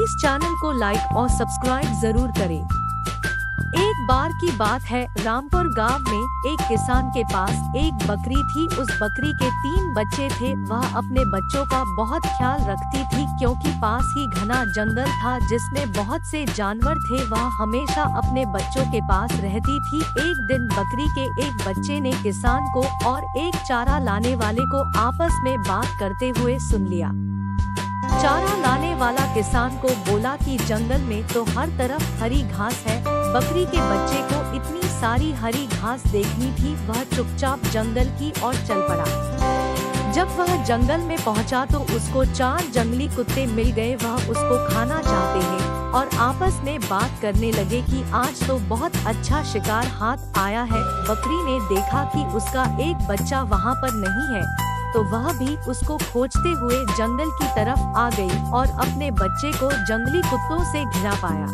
Please channel को like और subscribe जरूर करें। एक बार की बात है, रामपुर गांव में एक किसान के पास एक बकरी थी। उस बकरी के 3 बच्चे थे। वह अपने बच्चों का बहुत ख्याल रखती थी क्योंकि पास ही घना जंगल था जिसमें बहुत से जानवर थे। वह हमेशा अपने बच्चों के पास रहती थी। एक दिन बकरी के एक बच्चे ने किसान को और एक चारा लाने वाले को आपस में बात करते हुए सुन लिया। चारा लाने वाला किसान को बोला कि जंगल में तो हर तरफ हरी घास है। बकरी के बच्चे को इतनी सारी हरी घास देखनी थी। वह चुपचाप जंगल की ओर चल पड़ा। जब वह जंगल में पहुंचा तो उसको 4 जंगली कुत्ते मिल गए। वह उसको खाना चाहते हैं और आपस में बात करने लगे कि आज तो बहुत अच्छा शिकार हाथ आया है। बकरी ने देखा कि उसका एक बच्चा वहां पर नहीं है तो वह भी उसको खोजते हुए जंगल की तरफ आ गई और अपने बच्चे को जंगली कुत्तों से घिरा पाया।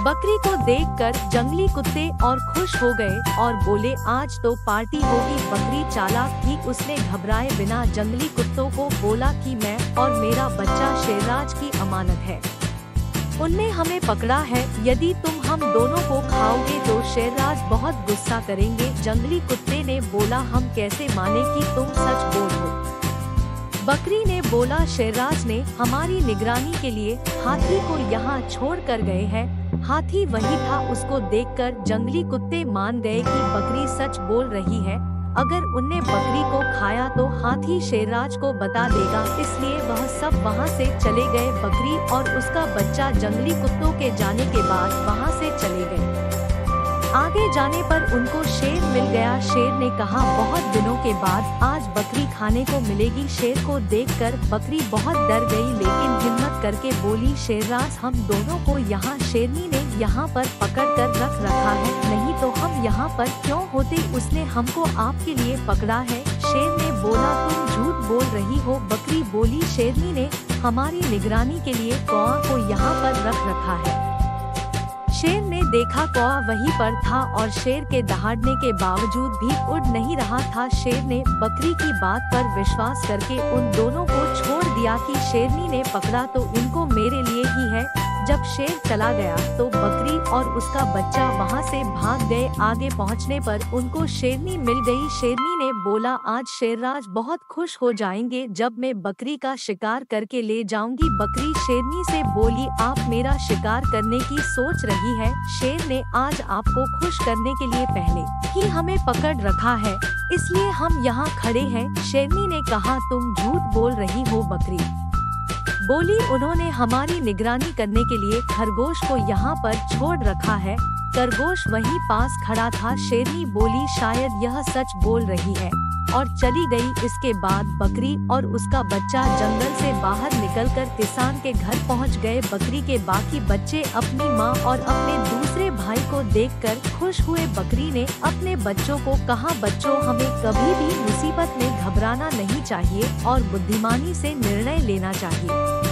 बकरी को देखकर जंगली कुत्ते और खुश हो गए और बोले, आज तो पार्टी होगी। बकरी चालाक थी, उसने घबराए बिना जंगली कुत्तों को बोला कि मैं और मेरा बच्चा शेरराज की अमानत है। उनने हमें पकड़ा है। यदि तुम हम दोनों को खाओगे तो शेरराज बहुत गुस्सा करेंगे। जंगली कुत्ते ने बोला, हम कैसे माने कि तुम सच बोल हो। बकरी ने बोला, शेरराज ने हमारी निगरानी के लिए हाथी को यहाँ छोड़ कर गए हैं। हाथी वही था। उसको देखकर जंगली कुत्ते मान गए कि बकरी सच बोल रही है। अगर उनने बकरी को खाया तो हाथी शेरराज को बता देगा, इसलिए वह सब वहां से चले गए। बकरी और उसका बच्चा जंगली कुत्तों के जाने के बाद वहां से चले गए। आगे जाने पर उनको शेर मिल गया। शेर ने कहा, बहुत दिनों के बाद आज बकरी खाने को मिलेगी। शेर को देखकर बकरी बहुत डर गई लेकिन हिम्मत करके बोली, शेरराज हम दोनों को यहाँ शेरनी ने यहाँ पर पकड़ कर रख रखा है, नहीं तो हम यहाँ पर क्यों होते। उसने हमको आपके लिए पकड़ा है। शेर ने बोला, तुम झूठ बोल रही हो। बकरी बोली, शेरनी ने हमारी निगरानी के लिए कौआ को यहाँ पर रख रखा है। शेर ने देखा कौआ वहीं पर था और शेर के दहाड़ने के बावजूद भी उड़ नहीं रहा था। शेर ने बकरी की बात पर विश्वास करके उन दोनों को छोड़ दिया कि शेरनी ने पकड़ा तो इनको मेरे लिए ही है। जब शेर चला गया तो बकरी और उसका बच्चा वहां से भाग गए। आगे पहुंचने पर उनको शेरनी मिल गई। शेरनी ने बोला, आज शेरराज बहुत खुश हो जाएंगे जब मैं बकरी का शिकार करके ले जाऊंगी। बकरी शेरनी से बोली, आप मेरा शिकार करने की सोच रही है। शेर ने आज आपको खुश करने के लिए पहले ही हमें पकड़ रखा है, इसलिए हम यहाँ खड़े हैं। शेरनी ने कहा, तुम झूठ बोल रही हो। बकरी बोली, उन्होंने हमारी निगरानी करने के लिए खरगोश को यहाँ पर छोड़ रखा है। खरगोश वहीं पास खड़ा था। शेरनी बोली, शायद यह सच बोल रही है और चली गई। इसके बाद बकरी और उसका बच्चा जंगल से बाहर निकलकर किसान के घर पहुँच गए। बकरी के बाकी बच्चे अपनी माँ और अपने दूसरे भाई को देखकर खुश हुए। बकरी ने अपने बच्चों को कहा, बच्चों हमें कभी भी मुसीबत में घबराना नहीं चाहिए और बुद्धिमानी से निर्णय लेना चाहिए।